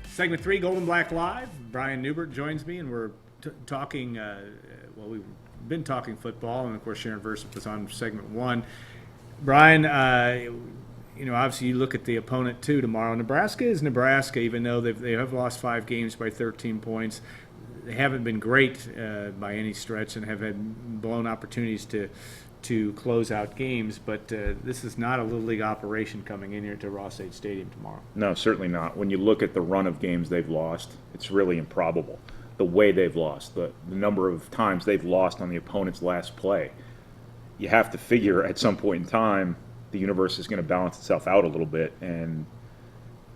Segment 3, Golden Black Live. Brian Newbert joins me, and we're talking, we've been talking football, and of course Sharon Versa was on segment 1. Brian, obviously you look at the opponent too tomorrow. Nebraska is Nebraska, even though they have lost 5 games by 13 points. They haven't been great by any stretch and have had blown opportunities to close out games, but this is not a Little League operation coming in here to Ross-Ade Stadium tomorrow. No, certainly not. When you look at the run of games they've lost, it's really improbable. The way they've lost, the number of times they've lost on the opponent's last play. You have to figure at some point in time the universe is going to balance itself out a little bit and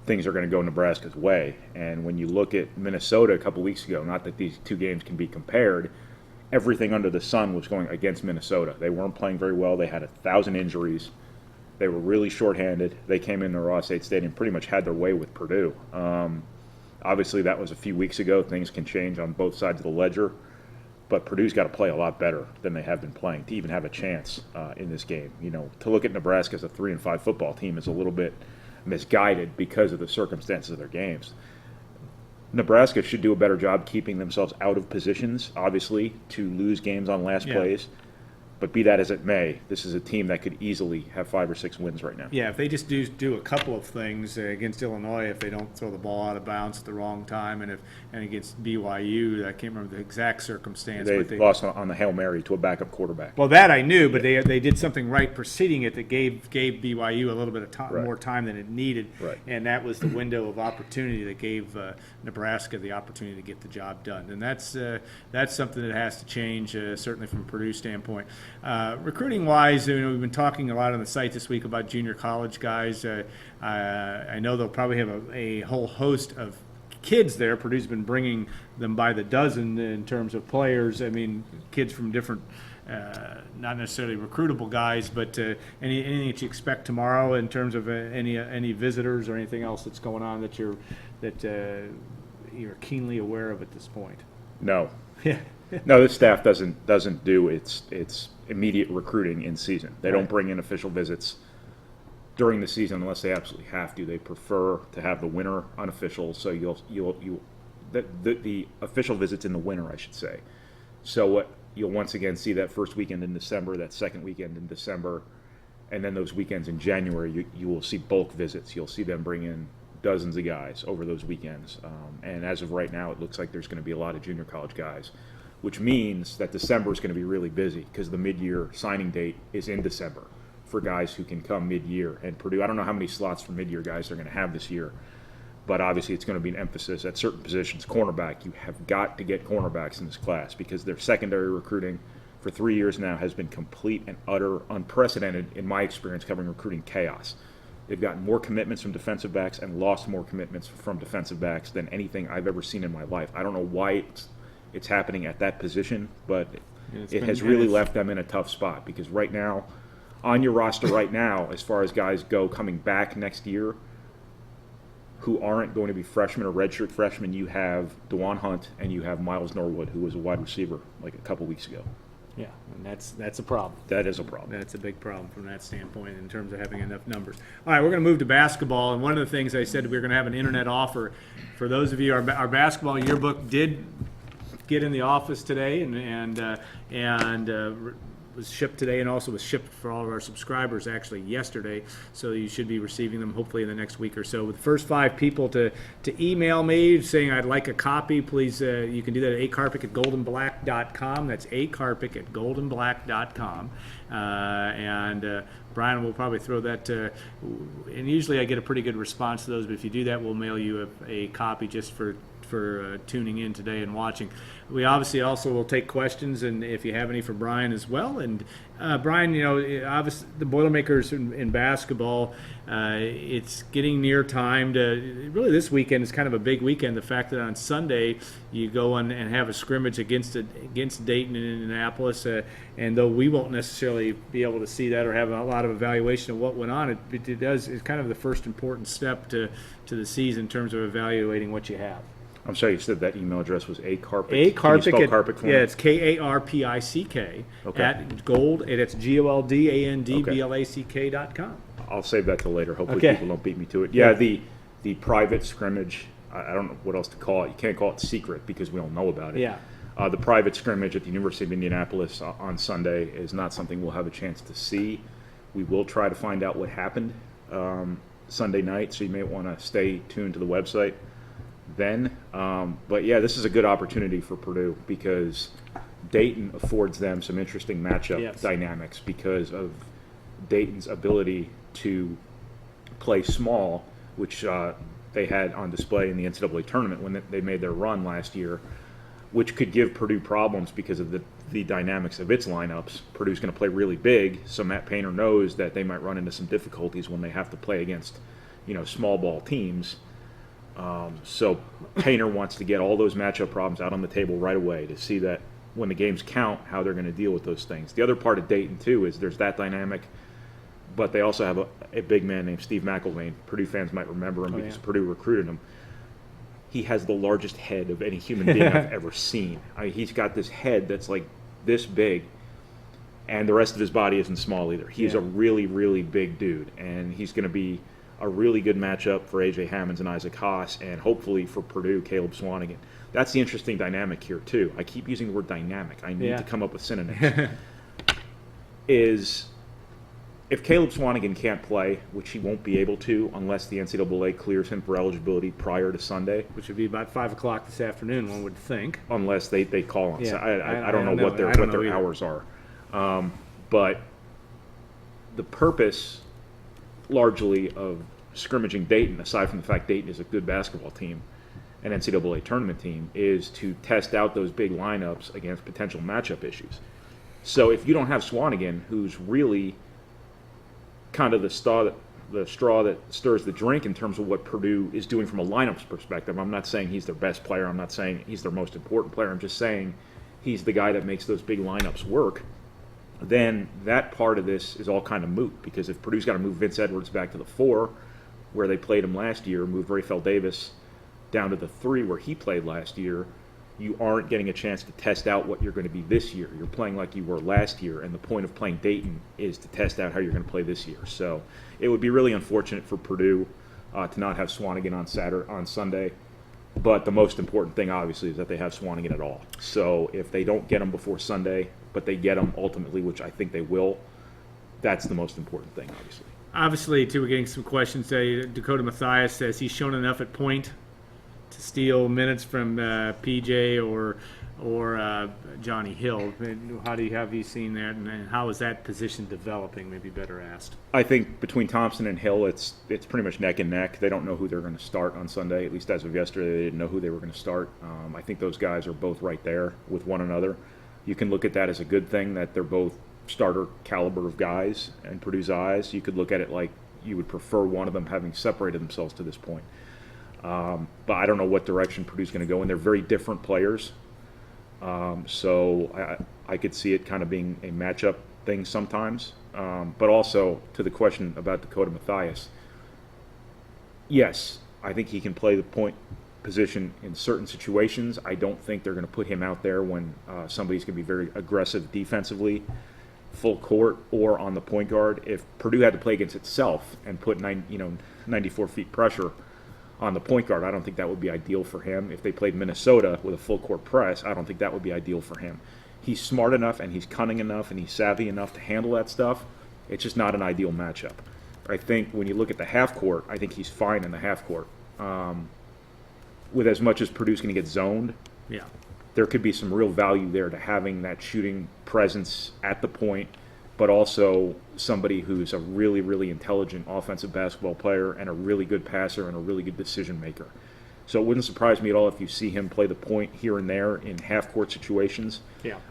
things are going to go Nebraska's way. And when you look at Minnesota a couple weeks ago, not that these two games can be compared, everything under the sun was going against Minnesota. They weren't playing very well. They had 1,000 injuries. They were really shorthanded. They came into Ross-Ade Stadium, pretty much had their way with Purdue. Obviously, that was a few weeks ago. Things can change on both sides of the ledger. But Purdue's got to play a lot better than they have been playing to even have a chance in this game. To look at Nebraska as a 3-5 football team is a little bit misguided because of the circumstances of their games. Nebraska should do a better job keeping themselves out of positions, obviously, to lose games on last plays. But be that as it may, this is a team that could easily have 5 or 6 wins right now. Yeah, if they just do a couple of things against Illinois, if they don't throw the ball out of bounds at the wrong time, and against BYU, I can't remember the exact circumstance. They but lost on the Hail Mary to a backup quarterback. Well, that I knew, but they did something right preceding it that gave BYU a little bit of time, more time than it needed, and that was the window of opportunity that gave Nebraska the opportunity to get the job done, and that's something that has to change, certainly from a Purdue standpoint. Recruiting-wise, we've been talking a lot on the site this week about junior college guys. I know they'll probably have a whole host of kids there. Purdue's been bringing them by the dozen in terms of players. I mean, kids from different, not necessarily recruitable guys, but anything that you expect tomorrow in terms of any visitors or anything else that's going on that you're keenly aware of at this point? No. Yeah. No, this staff doesn't do its immediate recruiting in season. They don't bring in official visits during the season unless they absolutely have to. They prefer to have the winter unofficial, so the official visits in the winter, I should say. So what you'll once again see that first weekend in December, that second weekend in December, and then those weekends in January, you will see bulk visits. You'll see them bring in dozens of guys over those weekends. And as of right now, it looks like there's going to be a lot of junior college guys, which means that December is going to be really busy because the mid-year signing date is in December for guys who can come mid-year. And Purdue, I don't know how many slots for mid-year guys they're going to have this year, but obviously it's going to be an emphasis at certain positions. Cornerback, you have got to get cornerbacks in this class because their secondary recruiting for 3 years now has been complete and utter, unprecedented, in my experience, covering recruiting chaos. They've gotten more commitments from defensive backs and lost more commitments from defensive backs than anything I've ever seen in my life. I don't know why it's happening at that position, but it has really left them in a tough spot because right now, on your roster right now, as far as guys go coming back next year who aren't going to be freshmen or redshirt freshmen, you have DeJuan Hunt and you have Miles Norwood, who was a wide receiver like a couple weeks ago. Yeah, and that's a problem. That is a problem. That's a big problem from that standpoint in terms of having enough numbers. All right, we're going to move to basketball, and one of the things I said we were going to have an internet offer. For those of you, our basketball yearbook did get in the office today and was shipped today, and also was shipped for all of our subscribers actually yesterday, so you should be receiving them hopefully in the next week or so. With the first 5 people to email me saying I'd like a copy, please, you can do that at acarpick@goldenblack.com. That's acarpick@goldenblack.com. And Brian will probably throw that, and usually I get a pretty good response to those, but if you do that, we'll mail you a copy just for tuning in today and watching. We obviously also will take questions, and if you have any for Brian as well. And Brian, obviously the Boilermakers in basketball, it's getting near time to really, this weekend is kind of a big weekend. The fact that on Sunday you go and have a scrimmage against Dayton and Indianapolis, and though we won't necessarily be able to see that or have a lot of evaluation of what went on, it's kind of the first important step to the season in terms of evaluating what you have. I'm sorry, you said that email address was acarpick. Acarpick. Can you spell Carpick for me? Yeah, it's KARPICK at gold, and it's GOLDANDBLACK.com. I'll save that till later. Hopefully people don't beat me to it. Yeah, the private scrimmage I don't know what else to call it. You can't call it secret because we don't know about it. Yeah. The private scrimmage at the University of Indianapolis on Sunday is not something we'll have a chance to see. We will try to find out what happened Sunday night, so you may want to stay tuned to the website then. But yeah, this is a good opportunity for Purdue because Dayton affords them some interesting matchup dynamics because of Dayton's ability to play small, which they had on display in the NCAA tournament when they made their run last year, which could give Purdue problems because of the dynamics of its lineups. Purdue's going to play really big, so Matt Painter knows that they might run into some difficulties when they have to play against, small ball teams. So Painter wants to get all those matchup problems out on the table right away to see that when the games count, how they're going to deal with those things. The other part of Dayton, too, is there's that dynamic, but they also have a big man named Steve McElvain. Purdue fans might remember him because Purdue recruited him. He has the largest head of any human being I've ever seen. He's got this head that's like this big, and the rest of his body isn't small either. He's a really, really big dude, and he's going to be a really good matchup for A.J. Hammonds and Isaac Haas, and hopefully for Purdue, Caleb Swanigan. That's the interesting dynamic here, too. I keep using the word dynamic. I need to come up with synonyms. If Caleb Swanigan can't play, which he won't be able to unless the NCAA clears him for eligibility prior to Sunday. Which would be about 5 o'clock this afternoon, one would think. Unless they call on. Yeah. So I don't know what their hours are. But the purpose, largely, of scrimmaging Dayton, aside from the fact Dayton is a good basketball team, an NCAA tournament team, is to test out those big lineups against potential matchup issues. So if you don't have Swanigan, who's really kind of the straw that stirs the drink in terms of what Purdue is doing from a lineups perspective. I'm not saying he's their best player. I'm not saying he's their most important player. I'm just saying he's the guy that makes those big lineups work. Then that part of this is all kind of moot because if Purdue's got to move Vince Edwards back to the 4, where they played him last year, move Rafael Davis down to the 3, where he played last year, you aren't getting a chance to test out what you're going to be this year. You're playing like you were last year, and the point of playing Dayton is to test out how you're going to play this year. So it would be really unfortunate for Purdue to not have Swanigan on Sunday. But the most important thing, obviously, is that they have Swanigan at all. So if they don't get him before Sunday, but they get him ultimately, which I think they will, that's the most important thing, obviously. Obviously, too, we're getting some questions. Dakota Mathias says he's shown enough at point to steal minutes from PJ or Johnny Hill. How have you seen that, and how is that position developing? Maybe better asked. I think between Thompson and Hill, it's pretty much neck and neck. They don't know who they're going to start on Sunday. At least as of yesterday, they didn't know who they were going to start. I think those guys are both right there with one another. You can look at that as a good thing that they're both starter caliber of guys in Purdue's eyes. You could look at it like you would prefer one of them having separated themselves to this point. But I don't know what direction Purdue's going to go in. They're very different players. So I could see it kind of being a matchup thing sometimes. But also, to the question about Dakota Mathias, yes, I think he can play the point position in certain situations. I don't think they're going to put him out there when somebody's going to be very aggressive defensively, full court, or on the point guard. If Purdue had to play against itself and put 94 feet pressure on the point guard, I don't think that would be ideal for him. If they played Minnesota with a full court press, I don't think that would be ideal for him. He's smart enough and he's cunning enough and he's savvy enough to handle that stuff. It's just not an ideal matchup. I think when you look at the half court, I think he's fine in the half court. With as much as Purdue's going to get zoned, there could be some real value there to having that shooting presence at the point, but also somebody who's a really, really intelligent offensive basketball player and a really good passer and a really good decision maker. So it wouldn't surprise me at all if you see him play the point here and there in half-court situations.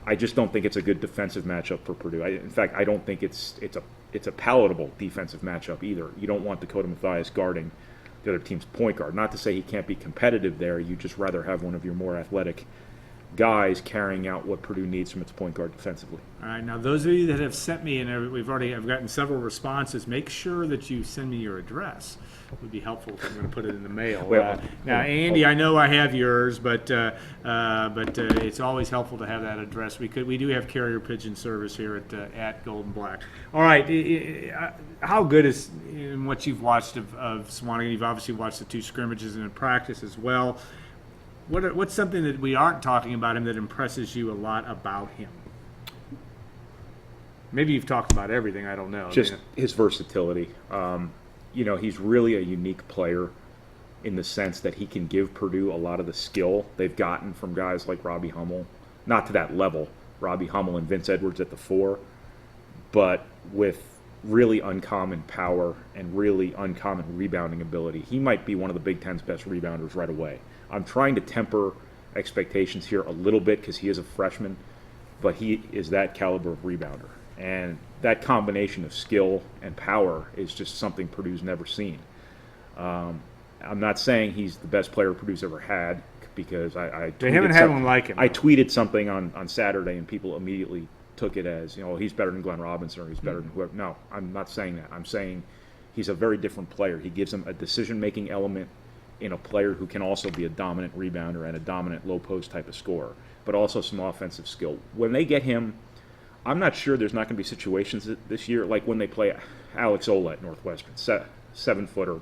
I just don't think it's a good defensive matchup for Purdue. In fact, I don't think it's a palatable defensive matchup either. You don't want Dakota Mathias guarding the other team's point guard. Not to say he can't be competitive there. You just rather have one of your more athletic guys carrying out what Purdue needs from its point guard defensively. All right, now those of you that have sent me, and I've gotten several responses, make sure that you send me your address. It would be helpful if I'm going to put it in the mail. Well, now, Andy, I know I have yours, but it's always helpful to have that address. We do have carrier pigeon service here at Golden Black. All right, how good is in what you've watched of Swanigan? You've obviously watched the 2 scrimmages and in practice as well. What's something that we aren't talking about him that impresses you a lot about him? Maybe you've talked about everything. I don't know. Just his versatility. He's really a unique player in the sense that he can give Purdue a lot of the skill they've gotten from guys like Robbie Hummel. Not to that level, Robbie Hummel and Vince Edwards at the 4, but with really uncommon power and really uncommon rebounding ability. He might be one of the Big Ten's best rebounders right away. I'm trying to temper expectations here a little bit because he is a freshman, but he is that caliber of rebounder. And that combination of skill and power is just something Purdue's never seen. I'm not saying he's the best player Purdue's ever had because they haven't had one like him. I tweeted something on Saturday and people immediately took it as, he's better than Glenn Robinson or he's better than whoever. No, I'm not saying that. I'm saying he's a very different player. He gives him a decision-making element in a player who can also be a dominant rebounder and a dominant low-post type of scorer, but also some offensive skill. When they get him, I'm not sure there's not going to be situations this year, like when they play Alex Ola at Northwestern, 7-footer,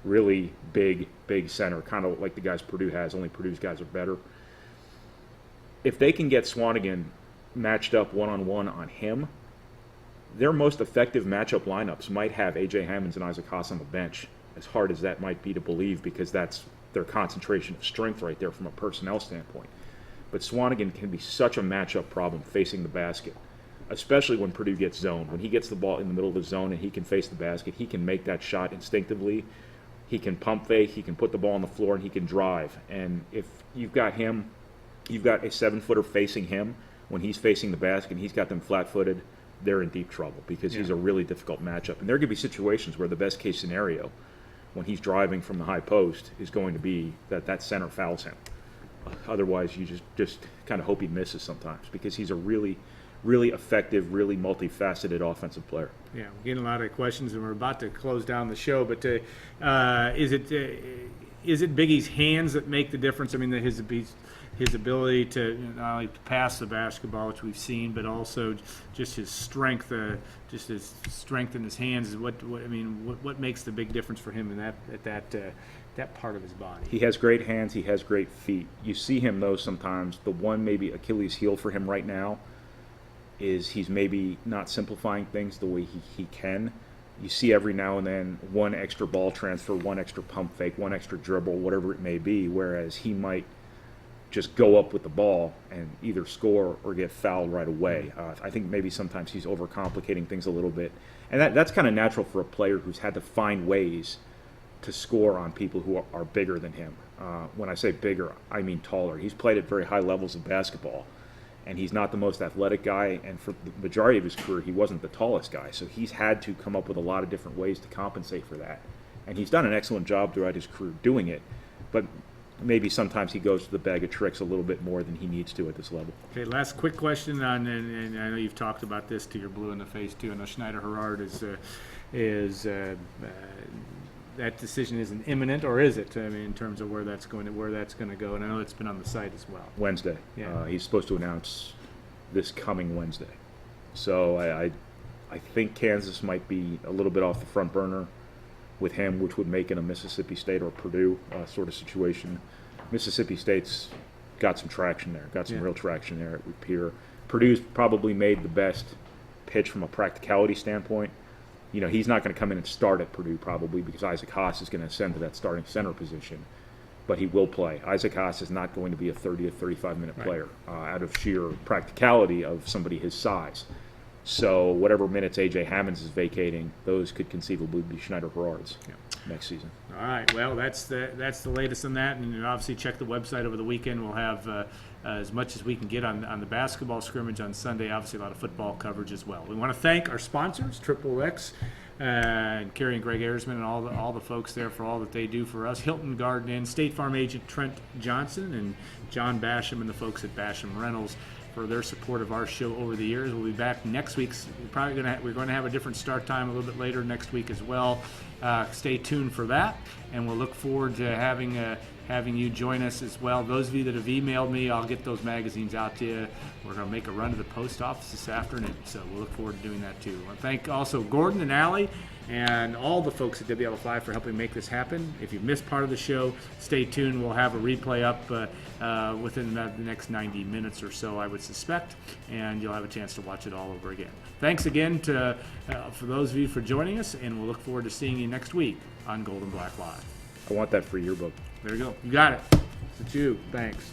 really big center, kind of like the guys Purdue has, only Purdue's guys are better. If they can get Swanigan matched up one-on-one on him, their most effective matchup lineups might have A.J. Hammonds and Isaac Haas on the bench, as hard as that might be to believe because that's their concentration of strength right there from a personnel standpoint. But Swanigan can be such a matchup problem facing the basket, especially when Purdue gets zoned. When he gets the ball in the middle of the zone and he can face the basket, he can make that shot instinctively. He can pump fake, he can put the ball on the floor, and he can drive. And if you've got him, you've got a 7-footer facing him, when he's facing the basket and he's got them flat-footed, they're in deep trouble because he's a really difficult matchup. And there could be situations where the best-case scenario, when he's driving from the high post, is going to be that center fouls him. Otherwise, you just kind of hope he misses sometimes because he's a really, really effective, really multifaceted offensive player. Yeah, we're getting a lot of questions, and we're about to close down the show. But is it Biggie's hands that make the difference? I mean, his ability to not only pass the basketball, which we've seen, but also just his strength, in his hands is what makes the big difference for him in that part of his body. He has great hands. He has great feet. You see him though sometimes. The one maybe Achilles heel for him right now is he's maybe not simplifying things the way he can. You see every now and then one extra ball transfer, one extra pump fake, one extra dribble, whatever it may be, whereas he might just go up with the ball and either score or get fouled right away. I think maybe sometimes he's overcomplicating things a little bit. And that's kind of natural for a player who's had to find ways to score on people who are bigger than him. When I say bigger, I mean taller. He's played at very high levels of basketball, and he's not the most athletic guy, and for the majority of his career, he wasn't the tallest guy. So he's had to come up with a lot of different ways to compensate for that. And he's done an excellent job throughout his career doing it, but maybe sometimes he goes to the bag of tricks a little bit more than he needs to at this level. Okay, last quick question on, and I know you've talked about this till you're blue in the face too. I know Schneider-Harrard is that decision isn't imminent, or is it? I mean, in terms of where that's going to go, and I know it's been on the site as well. Wednesday. Yeah. He's supposed to announce this coming Wednesday. So I think Kansas might be a little bit off the front burner with him, which would make it a Mississippi State or Purdue sort of situation. Mississippi State's got some traction there, real traction there at Pier. Purdue's probably made the best pitch from a practicality standpoint. You know, he's not going to come in and start at Purdue probably because Isaac Haas is going to ascend to that starting center position, but he will play. Isaac Haas is not going to be a 30 to 35-minute player out of sheer practicality of somebody his size. So whatever minutes A.J. Hammonds is vacating, those could conceivably be Schneider-Harrard's next season. All right. Well, that's the latest on that, and obviously check the website over the weekend. We'll have as much as we can get on the basketball scrimmage on Sunday. Obviously, a lot of football coverage as well. We want to thank our sponsors, XXX and Carrie and Greg Ayersman and all the folks there for all that they do for us. Hilton Garden Inn, State Farm agent Trent Johnson, and John Basham and the folks at Basham Reynolds for their support of our show over the years. We'll be back next week. We're going to have a different start time a little bit later next week as well. Stay tuned for that, and we'll look forward to having you join us as well. Those of you that have emailed me, I'll get those magazines out to you. We're going to make a run to the post office this afternoon, so we'll look forward to doing that too. I thank also Gordon and Allie and all the folks at WL5 for helping make this happen. If you've missed part of the show, stay tuned. We'll have a replay up within the next 90 minutes or so, I would suspect, and you'll have a chance to watch it all over again. Thanks again for those of you for joining us, and we'll look forward to seeing you next week on Gold and Black Live. I want that free yearbook. There you go. You got it. It's you. Thanks.